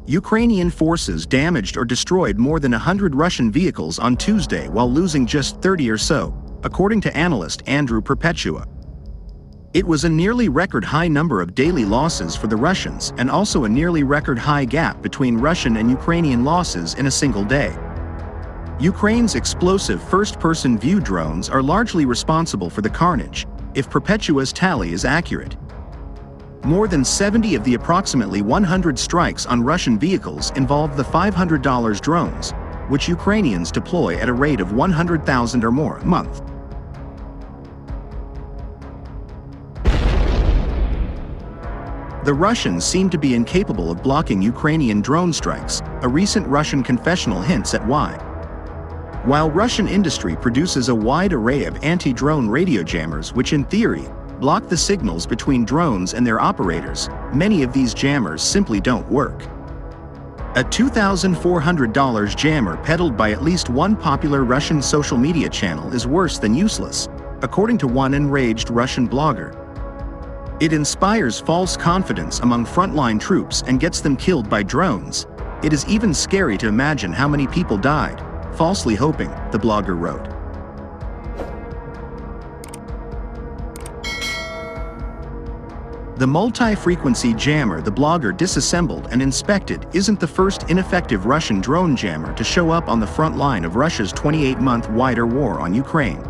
Ukrainian forces damaged or destroyed more than 100 Russian vehicles on Tuesday while losing just 30 or so, according to analyst Andrew Perpetua. It was a nearly record-high number of daily losses for the Russians and also a nearly record-high gap between Russian and Ukrainian losses in a single day. Ukraine's explosive first-person view drones are largely responsible for the carnage, if Perpetua's tally is accurate. More than 70 of the approximately 100 strikes on Russian vehicles involved the $500 drones, which Ukrainians deploy at a rate of 100,000 or more a month. The Russians seem to be incapable of blocking Ukrainian drone strikes, a recent Russian confessional hints at why. While Russian industry produces a wide array of anti-drone radio jammers which in theory block the signals between drones and their operators, many of these jammers simply don't work. A $2,400 jammer peddled by at least one popular Russian social media channel is worse than useless, according to one enraged Russian blogger. It inspires false confidence among frontline troops and gets them killed by drones. It is even scary to imagine how many people died, falsely hoping, the blogger wrote. The multi-frequency jammer the blogger disassembled and inspected isn't the first ineffective Russian drone jammer to show up on the front line of Russia's 28-month wider war on Ukraine.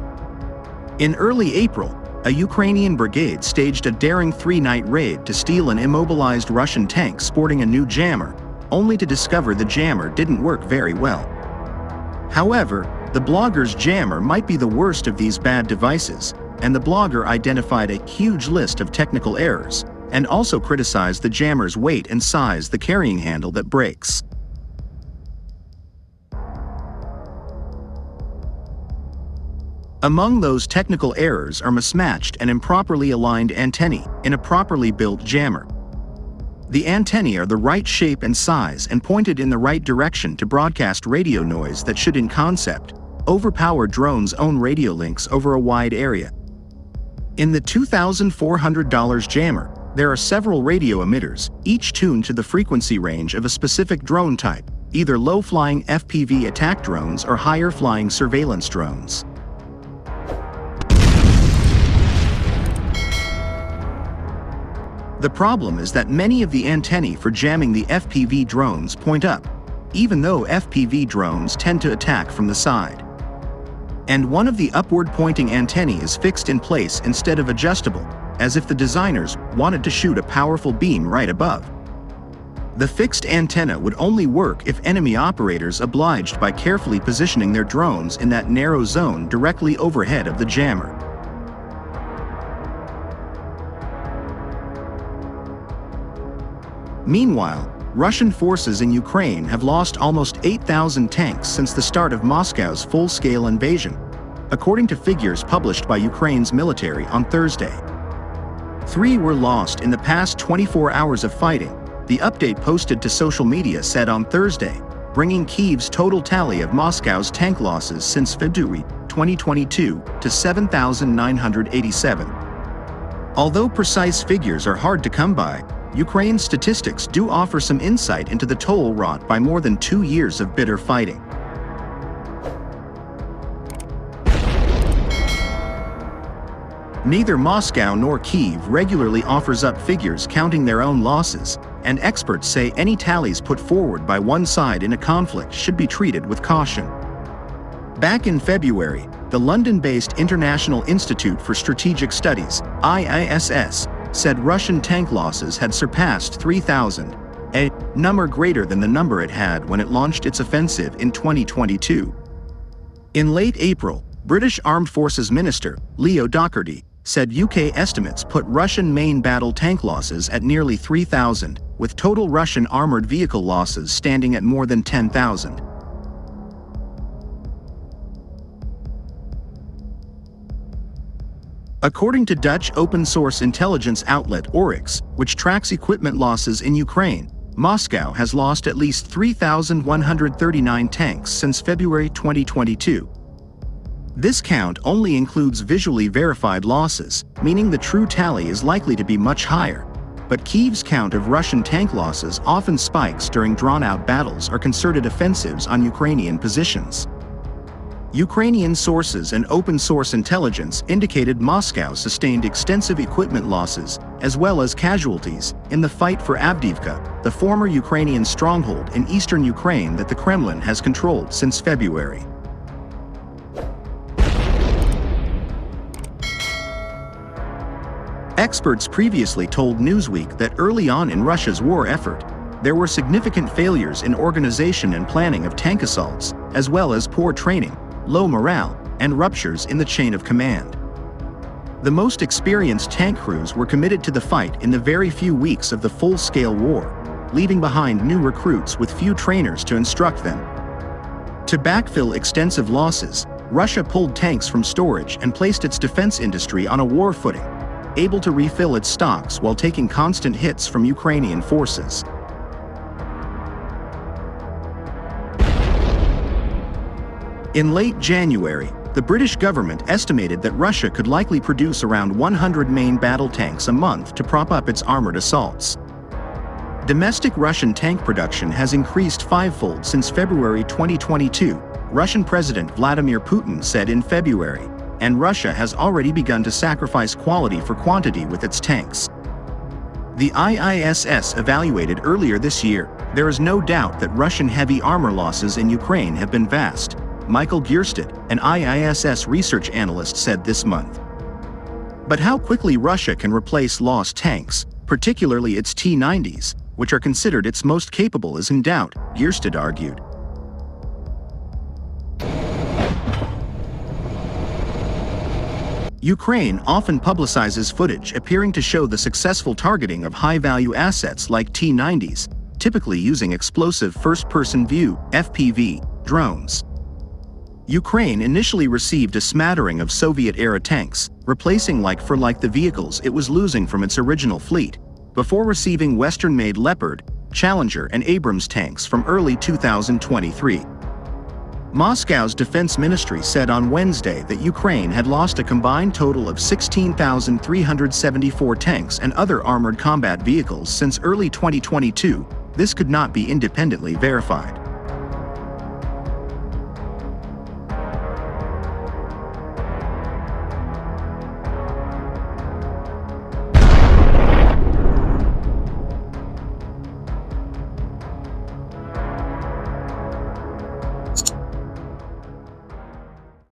In early April, a Ukrainian brigade staged a daring 3-night raid to steal an immobilized Russian tank sporting a new jammer, only to discover the jammer didn't work very well. However, the blogger's jammer might be the worst of these bad devices, and the blogger identified a huge list of technical errors, and also criticized the jammer's weight and size, the carrying handle that breaks. Among those technical errors are mismatched and improperly aligned antennae in a properly built jammer. The antennae are the right shape and size and pointed in the right direction to broadcast radio noise that should, in concept, overpower drones' own radio links over a wide area. In the $2,400 jammer, there are several radio emitters, each tuned to the frequency range of a specific drone type, either low-flying FPV attack drones or higher-flying surveillance drones. The problem is that many of the antennae for jamming the FPV drones point up, even though FPV drones tend to attack from the side. And one of the upward-pointing antennae is fixed in place instead of adjustable, as if the designers wanted to shoot a powerful beam right above. The fixed antenna would only work if enemy operators obliged by carefully positioning their drones in that narrow zone directly overhead of the jammer. Meanwhile, Russian forces in Ukraine have lost almost 8,000 tanks since the start of Moscow's full-scale invasion, according to figures published by Ukraine's military on Thursday. 3 were lost in the past 24 hours of fighting, the update posted to social media said on Thursday, bringing Kyiv's total tally of Moscow's tank losses since February 2022 to 7,987. Although precise figures are hard to come by, Ukraine's statistics do offer some insight into the toll wrought by more than 2 years of bitter fighting. Neither Moscow nor Kyiv regularly offers up figures counting their own losses, and experts say any tallies put forward by one side in a conflict should be treated with caution. Back in February, the London-based International Institute for Strategic Studies, IISS, said Russian tank losses had surpassed 3,000, a number greater than the number it had when it launched its offensive in 2022. In late April, British Armed Forces Minister Leo Docherty said UK estimates put Russian main battle tank losses at nearly 3,000, with total Russian armored vehicle losses standing at more than 10,000. According to Dutch open-source intelligence outlet Oryx, which tracks equipment losses in Ukraine, Moscow has lost at least 3,139 tanks since February 2022. This count only includes visually verified losses, meaning the true tally is likely to be much higher. but Kyiv's count of Russian tank losses often spikes during drawn-out battles or concerted offensives on Ukrainian positions. Ukrainian sources and open-source intelligence indicated Moscow sustained extensive equipment losses, as well as casualties, in the fight for Avdiivka, the former Ukrainian stronghold in eastern Ukraine that the Kremlin has controlled since February. Experts previously told Newsweek that early on in Russia's war effort, there were significant failures in organization and planning of tank assaults, as well as poor training, low morale, and ruptures in the chain of command. The most experienced tank crews were committed to the fight in the very few weeks of the full-scale war, leaving behind new recruits with few trainers to instruct them. To backfill extensive losses, Russia pulled tanks from storage and placed its defense industry on a war footing, able to refill its stocks while taking constant hits from Ukrainian forces. In late January, the British government estimated that Russia could likely produce around 100 main battle tanks a month to prop up its armored assaults. Domestic Russian tank production has increased fivefold since February 2022, Russian President Vladimir Putin said in February, and Russia has already begun to sacrifice quality for quantity with its tanks. The IISS evaluated earlier this year, there is no doubt that Russian heavy armor losses in Ukraine have been vast, Michael Giersted, an IISS research analyst, said this month. But how quickly Russia can replace lost tanks, particularly its T-90s, which are considered its most capable, is in doubt, Giersted argued. Ukraine often publicizes footage appearing to show the successful targeting of high-value assets like T-90s, typically using explosive first-person view (FPV) drones. Ukraine initially received a smattering of Soviet-era tanks, replacing like-for-like the vehicles it was losing from its original fleet, before receiving Western-made Leopard, Challenger and Abrams tanks from early 2023. Moscow's defense ministry said on Wednesday that Ukraine had lost a combined total of 16,374 tanks and other armored combat vehicles since early 2022. This could not be independently verified.